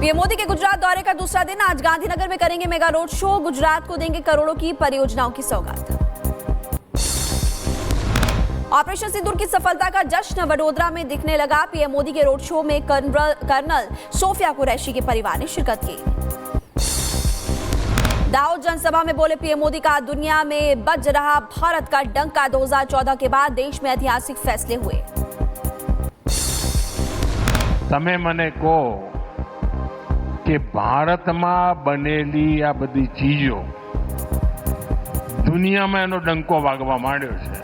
PM Modi के गुजरात दौरे का दूसरा दिन आज गांधीनगर में करेंगे मेगा रोड शो। गुजरात को देंगे करोड़ों की परियोजनाओं की सौगात। ऑपरेशन सिंदूर की सफलता का जश्न वडोदरा में दिखने लगा। पीएम मोदी के रोड शो में कर्नल सोफिया कुरैशी के परिवार ने शिरकत की। दाऊद जनसभा में बोले पीएम मोदी का दुनिया में बज रहा भारत का डंका। 2014 के बाद देश में ऐतिहासिक फैसले हुए। તમે મને કહો કે ભારતમાં બનેલી આ બધી ચીજો દુનિયામાં એનો ડંકો વાગવા માંડ્યો છે।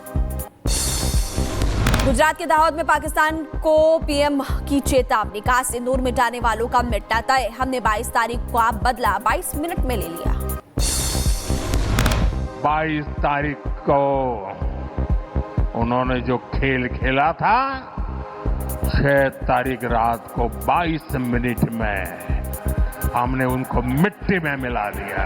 गुजरात के दाहोद में पाकिस्तान को पीएम की चेतावनी। कहा सिंदूर मिटाने वालों का मिटना तय। हमने 22 तारीख को आप बदला 22 मिनट में ले लिया। 22 तारीख को उन्होंने जो खेल खेला था 6 तारीख रात को 22 मिनट में हमने उनको मिट्टी में मिला दिया।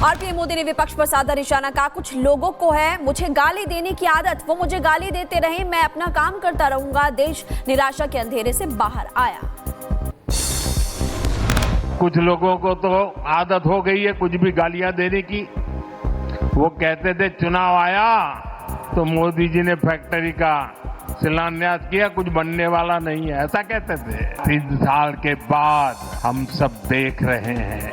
और पीएम मोदी ने विपक्ष पर साधा निशाना। कहा कुछ लोगों को है मुझे गाली देने की आदत। वो मुझे गाली देते रहे, मैं अपना काम करता रहूंगा। देश निराशा के अंधेरे से बाहर आया। कुछ लोगों को तो आदत हो गई है कुछ भी गालियां देने की। वो कहते थे चुनाव आया तो मोदी जी ने फैक्ट्री का शिलान्यास किया, कुछ बनने वाला नहीं है, ऐसा कहते थे। 3 साल के बाद हम सब देख रहे हैं।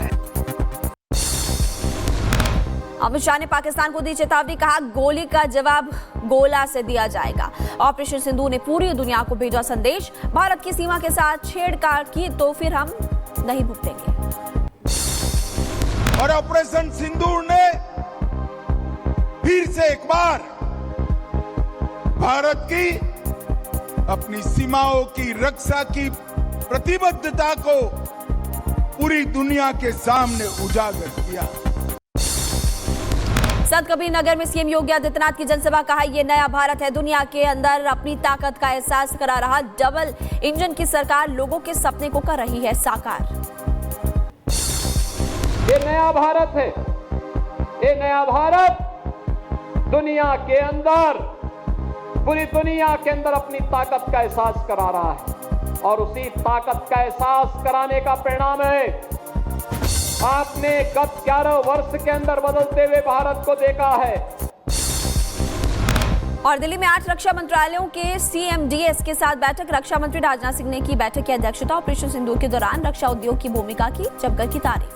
अमित शाह ने पाकिस्तान को दी चेतावनी। कहा गोली का जवाब गोला से दिया जाएगा। ऑपरेशन सिंदूर ने पूरी दुनिया को भेजा संदेश। भारत की सीमा के साथ छेड़छाड़ की तो फिर हम नहीं भुगतेंगे। और ऑपरेशन सिंदूर ने फिर से एक बार भारत की अपनी सीमाओं की रक्षा की प्रतिबद्धता को पूरी दुनिया के सामने उजागर किया। संत कबीर नगर में सीएम योगी आदित्यनाथ की जनसभा। कहा यह नया भारत है, दुनिया के अंदर अपनी ताकत का एहसास करा रहा। डबल इंजन की सरकार लोगों के सपने को कर रही है साकार। ये नया भारत है, ये नया भारत दुनिया के अंदर, पूरी दुनिया के अंदर अपनी ताकत का एहसास करा रहा है। और उसी ताकत का एहसास कराने का परिणाम है आपने गत 11 वर्ष के अंदर बदलते हुए भारत को देखा है। और दिल्ली में 8 रक्षा मंत्रालयों के सीएमडीएस के साथ बैठक। रक्षा मंत्री राजनाथ सिंह ने की बैठक की अध्यक्षता। ऑपरेशन सिंदूर के दौरान रक्षा उद्योग की भूमिका की जमकर की तारीफ।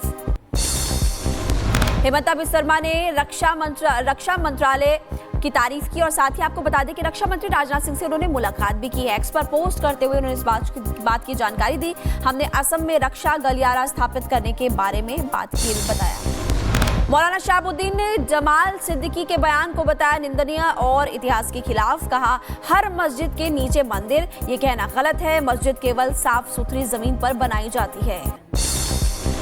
हेमंता बिस्वा शर्मा ने रक्षा मंत्रालय की तारीफ की। और साथ ही आपको बता दें कि रक्षा मंत्री राजनाथ सिंह से उन्होंने मुलाकात भी की है। एक्स पर पोस्ट करते हुए उन्होंने इस बात की जानकारी दी। हमने असम में रक्षा गलियारा स्थापित करने के बारे में बात की, बताया। मौलाना शहाबुद्दीन ने जमाल सिद्दीकी के बयान को बताया निंदनीय और इतिहास के खिलाफ। कहा हर मस्जिद के नीचे मंदिर, ये कहना गलत है। मस्जिद केवल साफ सुथरी जमीन पर बनाई जाती है।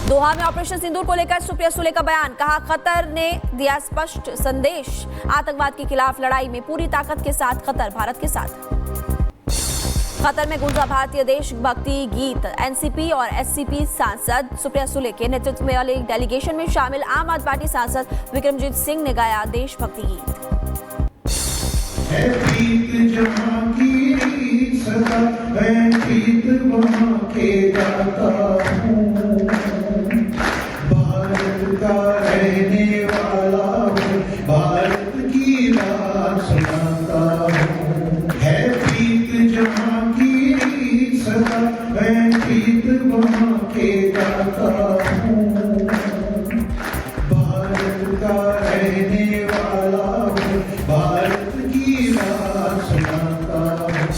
दोहा में ऑपरेशन सिंदूर को लेकर सुप्रिया सुले का बयान। कहा कतर ने दिया स्पष्ट संदेश। आतंकवाद के खिलाफ लड़ाई में पूरी ताकत के साथ कतर भारत के साथ। कतर में गूंजा भारतीय देशभक्ति गीत। एनसीपी और एससीपी सांसद सुप्रिया सुले के नेतृत्व में वाले डेलीगेशन में शामिल आम आदमी पार्टी सांसद विक्रमजीत सिंह ने गाया देशभक्ति गीत। रहने वाला हूँ, भारत की बात सुनाता हूँ। है प्रीत जहाँ की सदा, मैं प्रीत वहाँ के गाता हूँ। भारत का रहने वाला हूँ, भारत की बात सुनाता हूँ।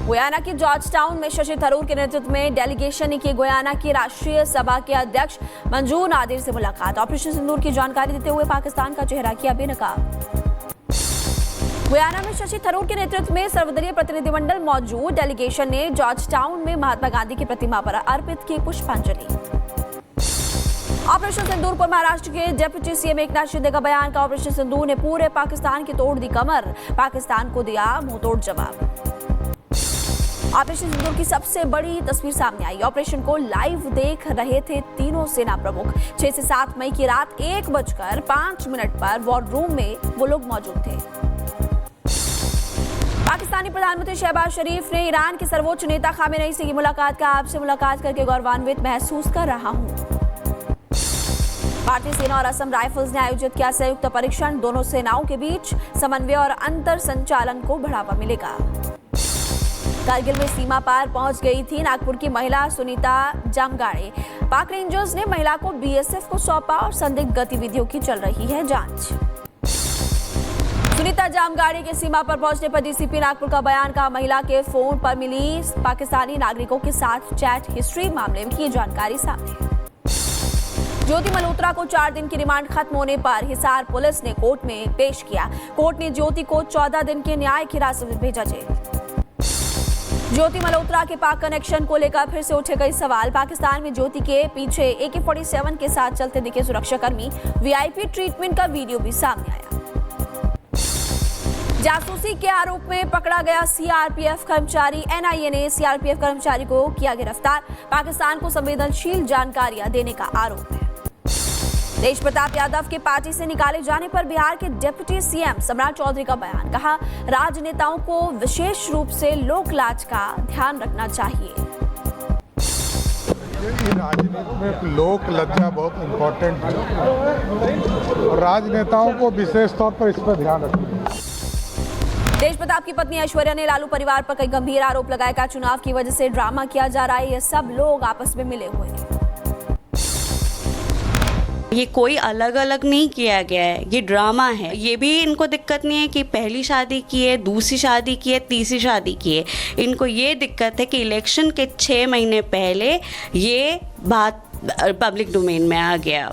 गुयाना की जॉर्ज टाउन में शशि थरूर के नेतृत्व में डेलीगेशन ने की गुयाना की राष्ट्रीय सभा के अध्यक्ष मंजूर नादिर से मुलाकात। ऑपरेशन सिंदूर की जानकारी देते हुए पाकिस्तान का चेहरा किया बेनकाब। गुयाना में शशि थरूर के नेतृत्व में सर्वदलीय प्रतिनिधिमंडल मौजूद। डेलीगेशन ने जॉर्ज टाउन में महात्मा गांधी की प्रतिमा पर अर्पित की पुष्पांजलि। ऑपरेशन सिंदूर पर महाराष्ट्र के डिप्टी सीएम एकनाथ शिंदे का बयान। का ऑपरेशन सिंदूर ने पूरे पाकिस्तान की तोड़ दी कमर, पाकिस्तान को दिया मुंहतोड़ जवाब। ऑपरेशन सिंदूर की सबसे बड़ी तस्वीर सामने आई। ऑपरेशन को लाइव देख रहे थे तीनों सेना प्रमुख। 6 से 7 मई की रात 1:05 पर वॉर रूम में वो लोग मौजूद थे। पाकिस्तानी प्रधानमंत्री शहबाज शरीफ ने ईरान के सर्वोच्च नेता खामेनेई से की मुलाकात का आपसे मुलाकात करके गौरवान्वित महसूस कर रहा हूं। भारतीय सेना और असम राइफल्स ने आयोजित किया संयुक्त परीक्षण, दोनों सेनाओं के बीच समन्वय और अंतर संचालन को बढ़ावा मिलेगा। कारगिल में सीमा पार पहुंच गई थी नागपुर की महिला सुनीता जामगाड़े। पाक रेंजर्स ने महिला को बीएसएफ को सौंपा और संदिग्ध गतिविधियों की चल रही है जांच। सुनीता जामगाड़े के सीमा पर पहुंचने पर डीसीपी नागपुर का बयान, कहा महिला के फोन पर मिली पाकिस्तानी नागरिकों के साथ चैट हिस्ट्री, मामले की जानकारी सामने। ज्योति मल्होत्रा को 4 दिन की रिमांड खत्म होने पर हिसार पुलिस ने कोर्ट में पेश किया। कोर्ट ने ज्योति को 14 दिन के न्यायिक हिरासत में भेजा। ज्योति मल्होत्रा के पाक कनेक्शन को लेकर फिर से उठे कई सवाल। पाकिस्तान में ज्योति के पीछे AK-47 के साथ चलते दिखे सुरक्षाकर्मी, वीआईपी ट्रीटमेंट का वीडियो भी सामने आया। जासूसी के आरोप में पकड़ा गया सीआरपीएफ कर्मचारी, एनआईए ने सीआरपीएफ कर्मचारी को किया गिरफ्तार। पाकिस्तान को संवेदनशील जानकारियां देने का आरोप है। तेज प्रताप यादव के पार्टी से निकाले जाने पर बिहार के डिप्टी सीएम सम्राट चौधरी का बयान, कहा राजनेताओं को विशेष रूप से लोक लाज का ध्यान रखना चाहिए। राजनीति में लोक लज्जा बहुत इम्पोर्टेंट है और राजनेताओं को विशेष तौर पर इस पर ध्यान रखना। तेज प्रताप की पत्नी ऐश्वर्या ने लालू परिवार पर कई गंभीर आरोप लगाए, कहा चुनाव की वजह से ड्रामा किया जा रहा है, ये सब लोग आपस में मिले हुए हैं। ये कोई अलग अलग नहीं किया गया है, ये ड्रामा है। ये भी इनको दिक्कत नहीं है कि पहली शादी की है, दूसरी शादी की है, तीसरी शादी की है। इनको ये दिक्कत है कि इलेक्शन के 6 महीने पहले ये बात पब्लिक डोमेन में आ गया।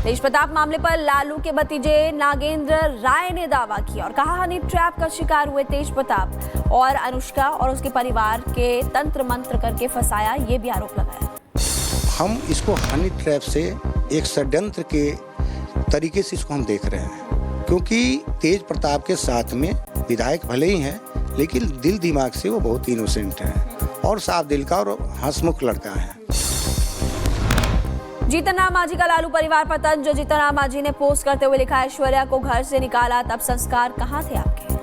तेज प्रताप मामले पर लालू के भतीजे नागेंद्र राय ने दावा किया और कहा हनी ट्रैप का शिकार हुए तेज प्रताप और अनुष्का और उसके परिवार के तंत्र मंत्र करके फंसाया, ये भी आरोप लगाया। हम इसको हनी ट्रैप से एक षड्यंत्र के तरीके से इसको हम देख रहे हैं, क्योंकि तेज प्रताप के साथ में विधायक भले ही हैं लेकिन दिल दिमाग से वो बहुत इनोसेंट है और साफ दिल का और हंसमुख लड़का है। जीतन राम मांझी का लालू परिवार पर तंज। जीतन राम मांझी ने पोस्ट करते हुए लिखा, ऐश्वर्या को घर से निकाला तब संस्कार कहाँ थे आपके।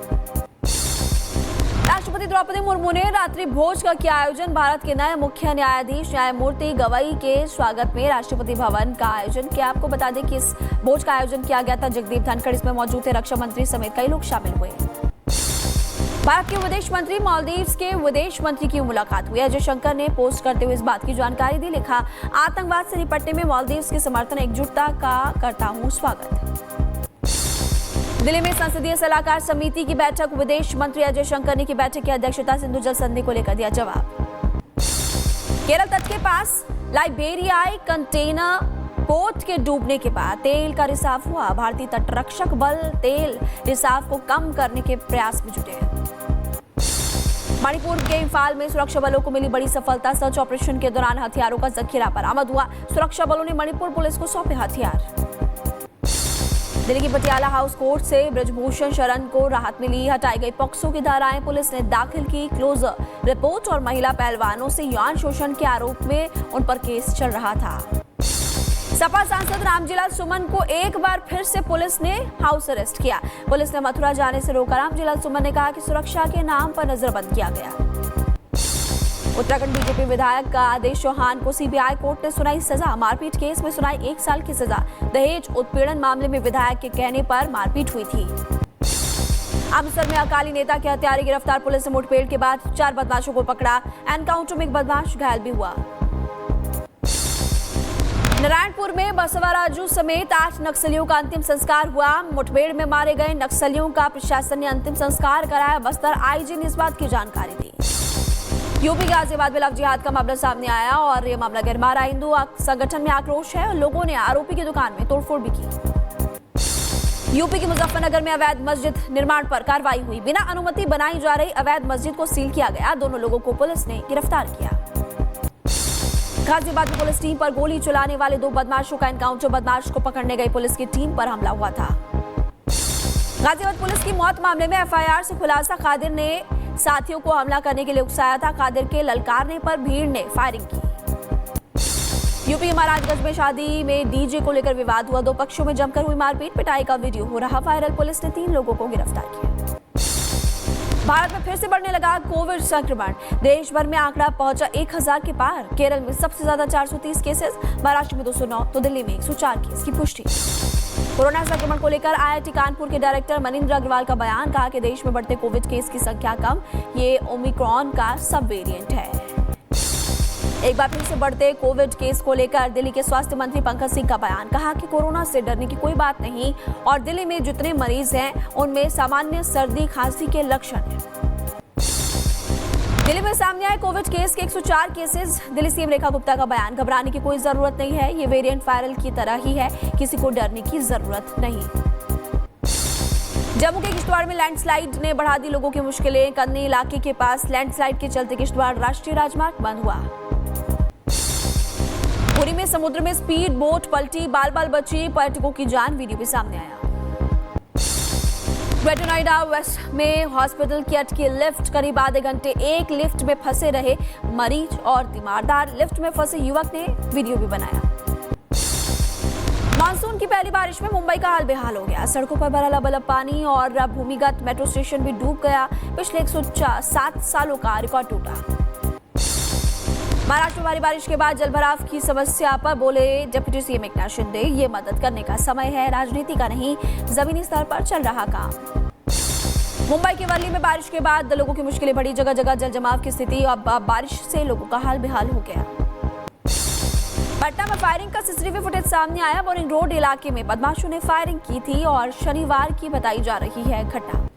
राष्ट्रपति द्रौपदी मुर्मू ने रात्रि भोज का किया आयोजन। भारत के नए मुख्य न्यायाधीश न्यायमूर्ति गवई के स्वागत में राष्ट्रपति भवन का आयोजन किया। आपको बता दें कि इस भोज का आयोजन किया गया था। जगदीप धनखड़ इसमें मौजूद थे, रक्षा मंत्री समेत कई लोग शामिल हुए। भारत के विदेश मंत्री मालदीव्स के विदेश मंत्री की मुलाकात हुई। अजय शंकर ने पोस्ट करते हुए इस बात की जानकारी दी, लिखा आतंकवाद से निपटने में मालदीव्स के समर्थन एकजुटता का करता हूं स्वागत। दिल्ली में संसदीय सलाहकार समिति की बैठक, विदेश मंत्री अजय शंकर ने की बैठक की अध्यक्षता, सिंधु जल संधि को लेकर दिया जवाब। केरल तट के पास लाइबेरियाई कंटेनर पोर्ट के डूबने के बाद तेल का रिसाव हुआ। भारतीय तटरक्षक बल तेल रिसाव को कम करने के प्रयास में जुटे हैं। मणिपुर के इम्फाल में सुरक्षा बलों को मिली बड़ी सफलता। सर्च ऑपरेशन के दौरान हथियारों का जखीरा बरामद हुआ। सुरक्षा बलों ने मणिपुर पुलिस को सौंपे हथियार। दिल्ली की पटियाला हाउस कोर्ट से ब्रजभूषण शरण को राहत मिली। हटाई गई पॉक्सो की धाराएं, पुलिस ने दाखिल की क्लोजर रिपोर्ट और महिला पहलवानों से यौन शोषण के आरोप में उन पर केस चल रहा था। सपा सांसद रामजीलाल सुमन को एक बार फिर से पुलिस ने हाउस अरेस्ट किया। पुलिस ने मथुरा जाने से रोका। रामजीलाल सुमन ने कहा कि सुरक्षा के नाम पर नजरबंद किया गया। उत्तराखंड बीजेपी विधायक का आदेश चौहान को सीबीआई कोर्ट ने सुनाई सजा। मारपीट केस में सुनाई 1 साल की सजा। दहेज उत्पीड़न मामले में विधायक के कहने पर मारपीट हुई थी। अमृतसर में अकाली नेता के हत्यारे गिरफ्तार। पुलिस ने मुठभेड़ के बाद 4 बदमाशों को पकड़ा। एनकाउंटर में एक बदमाश घायल भी हुआ। नारायणपुर में बसवराजू समेत 8 नक्सलियों का अंतिम संस्कार हुआ। मुठभेड़ में मारे गए नक्सलियों का प्रशासन ने अंतिम संस्कार कराया। बस्तर आईजी ने इस बात की जानकारी दी। यूपी गाजियाबाद में लव जिहाद का मामला सामने आया और ये मामला गरमा रहा। हिंदू संगठन में आक्रोश है और लोगों ने आरोपी की दुकान में तोड़फोड़ भी की। यूपी के मुजफ्फरनगर में अवैध मस्जिद निर्माण पर कार्रवाई हुई। बिना अनुमति बनाई जा रही अवैध मस्जिद को सील किया गया। दोनों लोगों को पुलिस ने गिरफ्तार किया। गाजियाबाद में पुलिस टीम पर गोली चलाने वाले 2 बदमाशों का एनकाउंटर। बदमाश को पकड़ने गई पुलिस की टीम पर हमला हुआ था। गाजियाबाद पुलिस की मौत मामले में एफआईआर से खुलासा। कादिर ने साथियों को हमला करने के लिए उकसाया था। कादिर के ललकारने पर भीड़ ने फायरिंग की। यूपी के महाराजगंज में शादी में डीजे को लेकर विवाद हुआ। 2 पक्षों में जमकर हुई मारपीट। पिटाई का वीडियो हो रहा वायरल। पुलिस ने 3 लोगों को गिरफ्तार किया। भारत में फिर से बढ़ने लगा कोविड संक्रमण। देश भर में आंकड़ा पहुंचा 1000 के पार। केरल में सबसे ज्यादा 430 केसेस, महाराष्ट्र में 209 तो दिल्ली में 104 केस की पुष्टि। कोरोना संक्रमण को लेकर आईआईटी कानपुर के डायरेक्टर मनिंद्र अग्रवाल का बयान। कहा कि देश में बढ़ते कोविड केस की संख्या कम, ये ओमिक्रॉन का सब वेरिएंट है। एक बार फिर से बढ़ते कोविड केस को लेकर दिल्ली के स्वास्थ्य मंत्री पंकज सिंह का बयान। कहा कि कोरोना से डरने की कोई बात नहीं और दिल्ली में जितने मरीज हैं उनमें सामान्य सर्दी खांसी के लक्षण हैं। दिल्ली में सामने आए कोविड केस के 104 केसेस। दिल्ली सीएम रेखा गुप्ता का बयान। घबराने की कोई जरूरत नहीं है, ये वेरिएंट वायरल की तरह ही है, किसी को डरने की जरूरत नहीं। जम्मू के किश्तवाड़ में लैंडस्लाइड ने बढ़ा दी लोगों की मुश्किलें। कन्नी इलाके के पास लैंडस्लाइड के चलते किश्तवाड़ राष्ट्रीय राजमार्ग बंद हुआ। पुरी में समुद्र में स्पीड बोट पलटी, बाल बाल बची पर्यटकों की जान। वीडियो भी सामने आया। ग्रेटर नोएडा वेस्ट में हॉस्पिटल की अटकी लिफ्ट। करीब आधे घंटे एक लिफ्ट में फंसे रहे मरीज और तीमारदार। लिफ्ट में फंसे युवक ने वीडियो भी बनाया। मानसून की पहली बारिश में मुंबई का हाल बेहाल हो गया। सड़कों पर भरा लबालब पानी और भूमिगत मेट्रो स्टेशन भी डूब गया। पिछले 107 सालों का रिकॉर्ड टूटा। महाराष्ट्र में भारी बारिश के बाद जलभराव की समस्या पर बोले डिप्टी सीएम एकनाथ शिंदे, ये मदद करने का समय है, राजनीति का नहीं, जमीनी स्तर पर चल रहा काम। मुंबई के वर्ली में बारिश के बाद लोगों की मुश्किलें बढ़ी। जगह जगह जल जमाव की स्थिति। अब बारिश से लोगों का हाल बेहाल हो गया। पटना में फायरिंग का सीसीटीवी फुटेज सामने आया। बोरिंग रोड इलाके में बदमाशों ने फायरिंग की थी और शनिवार की बताई जा रही है घटना।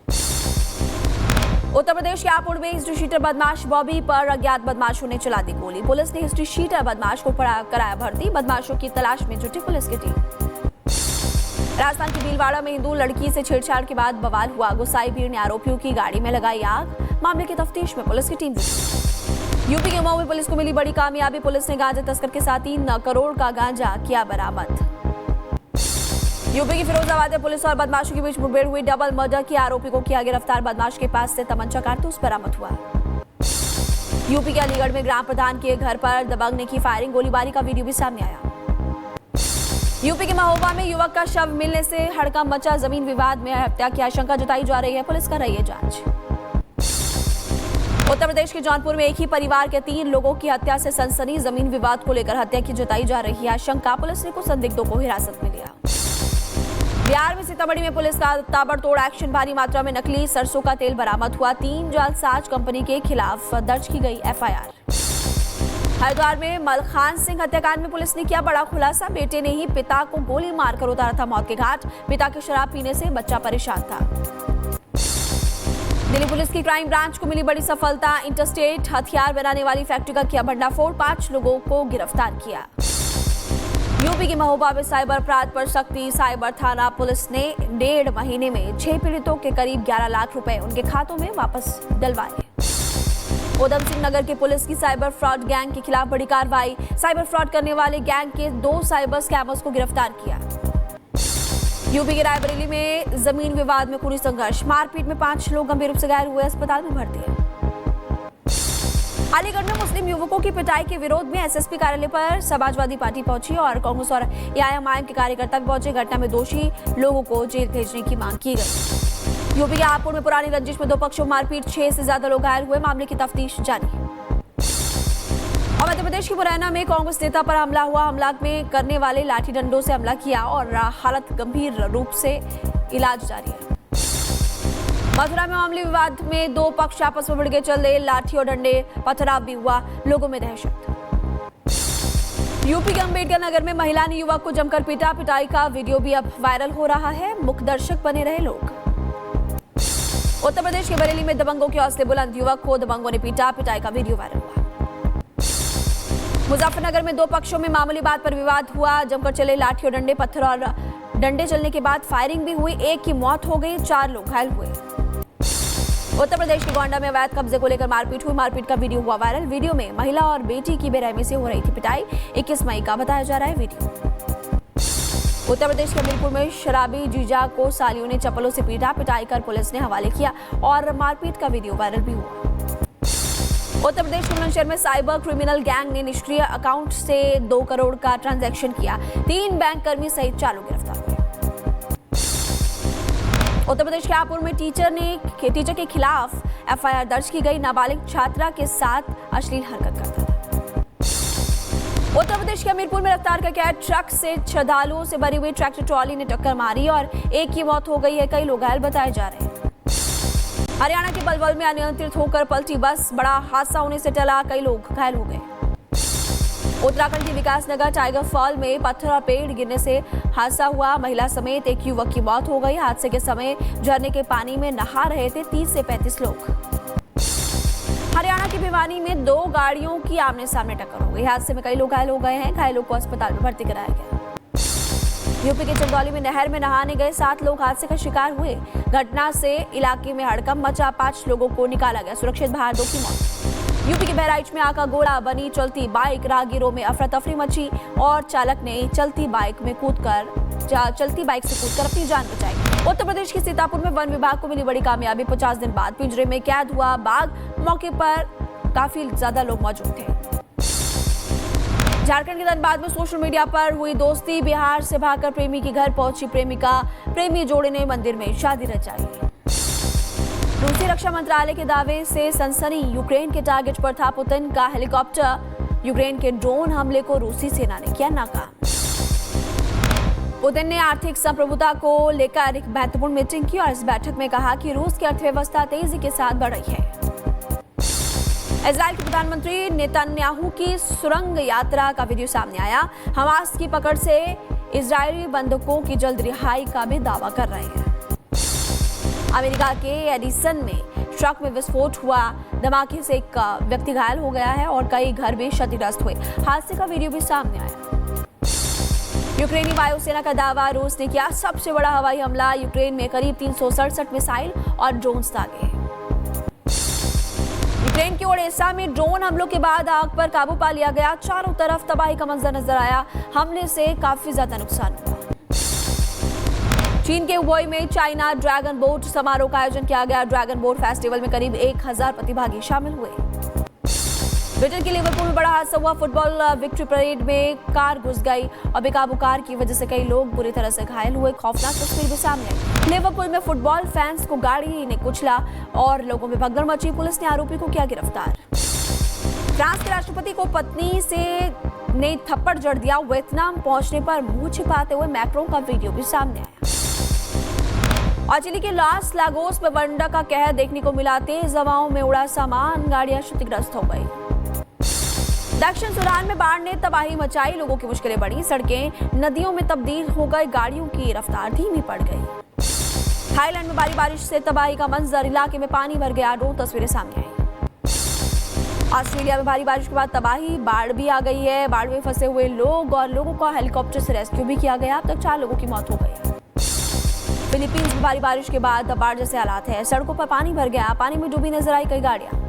उत्तर प्रदेश के हापुड़ में हिस्ट्री शीटर बदमाश बॉबी पर अज्ञात बदमाशों ने चला दी गोली। पुलिस ने हिस्ट्री शीटर बदमाश को कराया भर्ती। बदमाशों की तलाश में जुटी पुलिस की टीम। राजस्थान के भीलवाड़ा में हिंदू लड़की से छेड़छाड़ के बाद बवाल हुआ। गुस्साई भीड़ ने आरोपियों की गाड़ी में लगाई आग। मामले की तफ्तीश में पुलिस की टीम जुटी। यूपी के मऊ में पुलिस को मिली बड़ी कामयाबी। पुलिस ने गांजा तस्कर के साथ 3 करोड़ का गांजा किया बरामद। यूपी की फिरोजाबाद में पुलिस और बदमाशों के बीच मुठभेड़ हुई। डबल मर्डर के आरोपी को किया गिरफ्तार। बदमाश के पास से तमंचा कारतूस बरामद हुआ। यूपी के अलीगढ़ में ग्राम प्रधान के घर पर दबंग ने की फायरिंग। गोलीबारी का वीडियो भी सामने आया। यूपी के महोबा में युवक का शव मिलने से हड़कंप मचा। जमीन विवाद में हत्या की आशंका जताई जा रही है। पुलिस कर रही है जांच। उत्तर प्रदेश के जौनपुर में एक ही परिवार के 3 लोगों की हत्या से सनसनी। जमीन विवाद को लेकर हत्या की जताई जा रही है आशंका। पुलिस ने कुछ संदिग्धों को हिरासत में लिया। बिहार में सीतामढ़ी में पुलिस का ताबड़तोड़ एक्शन। भारी मात्रा में नकली सरसों का तेल बरामद हुआ। 3 जालसाज कंपनी के खिलाफ दर्ज की गई एफआईआर। हरिद्वार में मलखान सिंह हत्याकांड में पुलिस ने किया बड़ा खुलासा। बेटे ने ही पिता को गोली मारकर उतारा था मौत के घाट। पिता के शराब पीने से बच्चा परेशान था। दिल्ली पुलिस की क्राइम ब्रांच को मिली बड़ी सफलता। इंटरस्टेट हथियार बनाने वाली फैक्ट्री का किया भंडाफोड़। 5 लोगों को गिरफ्तार किया। यूपी के महोबा में साइबर अपराध पर सख्ती। साइबर थाना पुलिस ने 1.5 महीने में 6 पीड़ितों के करीब 11 लाख रुपए उनके खातों में वापस डलवाए। उधम सिंह नगर के पुलिस की साइबर फ्रॉड गैंग के खिलाफ बड़ी कार्रवाई। साइबर फ्रॉड करने वाले गैंग के 2 साइबर स्कैमर्स को गिरफ्तार किया। यूपी के रायबरेली में जमीन विवाद में खूनी संघर्ष। मारपीट में 5 लोग गंभीर रूप से घायल हुए, अस्पताल में भर्ती हैं। अलीगढ़ में मुस्लिम युवकों की पिटाई के विरोध में एसएसपी कार्यालय पर समाजवादी पार्टी पहुंची और कांग्रेस और एआईएमआईएम के कार्यकर्ता भी पहुंचे। घटना में दोषी लोगों को जेल भेजने की मांग की गई। यूपी के हापुड़ में पुरानी रंजिश में 2 पक्षों में मारपीट। 6 से ज्यादा लोग घायल हुए। मामले की तफ्तीश जारी। और मध्य प्रदेश की मुरैना में कांग्रेस नेता पर हमला हुआ। हमला में करने वाले लाठी डंडों से हमला किया और हालत गंभीर रूप से इलाज जारी है। मथुरा में मामले विवाद में 2 पक्ष आपस में भिड़ गए। चल लाठी और डंडे पथराव भी हुआ। लोगों में दहशत। यूपी के अंबेडकर नगर में महिला ने युवक को जमकर पीटा। पिटाई का वीडियो भी अब वायरल हो रहा है। मुख्य दर्शक बने रहे लोग। उत्तर प्रदेश के बरेली में दबंगों के हौसले बुलंद। युवक को दबंगों ने पीटा। पिटाई का वीडियो वायरल हुआ। मुजफ्फरनगर में 2 पक्षों में मामूली बात पर विवाद हुआ। जमकर चले लाठी और डंडे। पत्थर और डंडे चलने के बाद फायरिंग भी हुई। 1 की मौत हो गई, 4 लोग घायल हुए। उत्तर प्रदेश के गोंडा में अवैध कब्जे को लेकर मारपीट हुई। मारपीट का वीडियो हुआ वायरल। वीडियो में महिला और बेटी की बेरहमी से हो रही थी पिटाई। 21 मई का बताया जा रहा है वीडियो। उत्तर प्रदेश के हमीरपुर में शराबी जीजा को सालियों ने चप्पलों से पीटा। पिटाई कर पुलिस ने हवाले किया और मारपीट का वीडियो वायरल भी हुआ। उत्तर प्रदेश के बुलंदशहर में साइबर क्रिमिनल गैंग ने निष्क्रिय अकाउंट से 2 करोड़ का ट्रांजैक्शन किया। 3 बैंक कर्मी सहित 4 लोग गिरफ्तार हुए। उत्तर प्रदेश के हापुड़ में टीचर के खिलाफ एफआईआर दर्ज की गई। नाबालिग छात्रा के साथ अश्लील हरकत करता था। उत्तर प्रदेश के हमीरपुर में रफ्तार का कैद ट्रक से श्रद्धालुओं से भरी हुई ट्रैक्टर ट्रॉली ने टक्कर मारी और एक की मौत हो गई है, कई लोग घायल बताए जा रहे हैं। हरियाणा के पलवल में अनियंत्रित होकर पलटी बस, बड़ा हादसा होने से टला, कई लोग घायल हो गए। उत्तराखंड के विकासनगर टाइगर फॉल में पत्थर और पेड़ गिरने से हादसा हुआ। महिला समेत एक युवक की मौत हो गई। हादसे के समय झरने के पानी में नहा रहे थे 30 से 35 लोग। हरियाणा की भिवानी में 2 गाड़ियों की आमने सामने टक्कर हो गई। हादसे में कई लोग घायल हो गए हैं। घायलों को अस्पताल में भर्ती कराया गया। यूपी के चंदौली में नहर में नहाने गए 7 लोग हादसे का शिकार हुए। घटना से इलाके में हड़कंप मचा, 5 लोगों को निकाला गया सुरक्षित बाहर, 2 की मौत। यूपी के बहराइच में आका गोला बनी चलती बाइक, राहगीरों में अफरा तफरी मची और चालक ने चलती बाइक से कूदकर अपनी जान बचाई। उत्तर प्रदेश के सीतापुर में वन विभाग को मिली बड़ी कामयाबी। 50 दिन बाद पिंजरे में कैद हुआ बाघ। मौके पर काफी ज्यादा लोग मौजूद थे। झारखंड के धनबाद में सोशल मीडिया पर हुई दोस्ती। बिहार से भागकर प्रेमी के घर पहुंची प्रेमिका। प्रेमी जोड़े ने मंदिर में शादी रचाई। रूसी रक्षा मंत्रालय के दावे से सनसनी। यूक्रेन के टारगेट पर था पुतिन का हेलीकॉप्टर। यूक्रेन के ड्रोन हमले को रूसी सेना ने किया नाकाम। पुतिन ने आर्थिक संप्रभुता को लेकर एक महत्वपूर्ण मीटिंग की और इस बैठक में कहा कि रूस की अर्थव्यवस्था तेजी के साथ बढ़ रही है। इजराइल के प्रधानमंत्री नेतन्याहू की सुरंग यात्रा का वीडियो सामने आया। हमास की पकड़ से इजरायली बंधकों की जल्द रिहाई का भी दावा कर रहे हैं। अमेरिका के एडिसन में ट्रक में विस्फोट हुआ। धमाके से एक व्यक्ति घायल हो गया है और कई घर भी क्षतिग्रस्त हुए। हादसे का वीडियो भी सामने आया। यूक्रेनी वायुसेना का दावा, रूस ने किया सबसे बड़ा हवाई हमला। यूक्रेन में करीब 367 मिसाइल और ड्रोन्स दागे। यूक्रेन की ओडेसा में ड्रोन हमलों के बाद आग पर काबू पा लिया गया। चारों तरफ तबाही का मंजर नजर आया। हमले से काफी ज्यादा नुकसान हुआ। चीन के हुबेई में चाइना ड्रैगन बोट समारोह का आयोजन किया गया। ड्रैगन बोट फेस्टिवल में करीब 1000 प्रतिभागी शामिल हुए। ब्रिटेन के लिवरपूल में बड़ा हादसा हुआ। फुटबॉल विक्ट्री परेड में कार घुस गई और बेकाबू कार की वजह से कई लोग बुरी तरह से घायल हुए। खौफनाक तस्वीर भी सामने आई। लिवरपूल में फुटबॉल फैंस को गाड़ी ने कुचला और लोगों में भगदड़ मची। पुलिस ने आरोपी को किया गिरफ्तार। फ्रांस के राष्ट्रपति को पत्नी ने थप्पड़ जड़ दिया। वियतनाम पहुंचने पर मुंह छिपाते हुए मैक्रों का वीडियो भी सामने आया। और चिली के लास लागोस में वंडा का कहर देखने को मिला। तेज हवाओं में उड़ा सामान, गाड़ियां क्षतिग्रस्त हो गई। दक्षिण सूडान में बाढ़ ने तबाही मचाई। लोगों की मुश्किलें बढ़ी। सड़कें नदियों में तब्दील हो गई। गाड़ियों की रफ्तार धीमी पड़ गई। थाईलैंड में भारी बारिश से तबाही का मंजर। इलाके में पानी भर गया। 2 तस्वीरें सामने आई। ऑस्ट्रेलिया में भारी बारिश के बाद तबाही, बाढ़ भी आ गई है। बाढ़ में फंसे हुए लोग और लोगों का हेलीकॉप्टर से रेस्क्यू भी किया गया। अब तक 4 लोगों की मौत हो गई। फिलीपींस में भारी बारिश के बाद बाढ़ जैसे हालात है। सड़कों पर पानी भर गया। पानी में डूबी नजर आई कई गाड़ियां।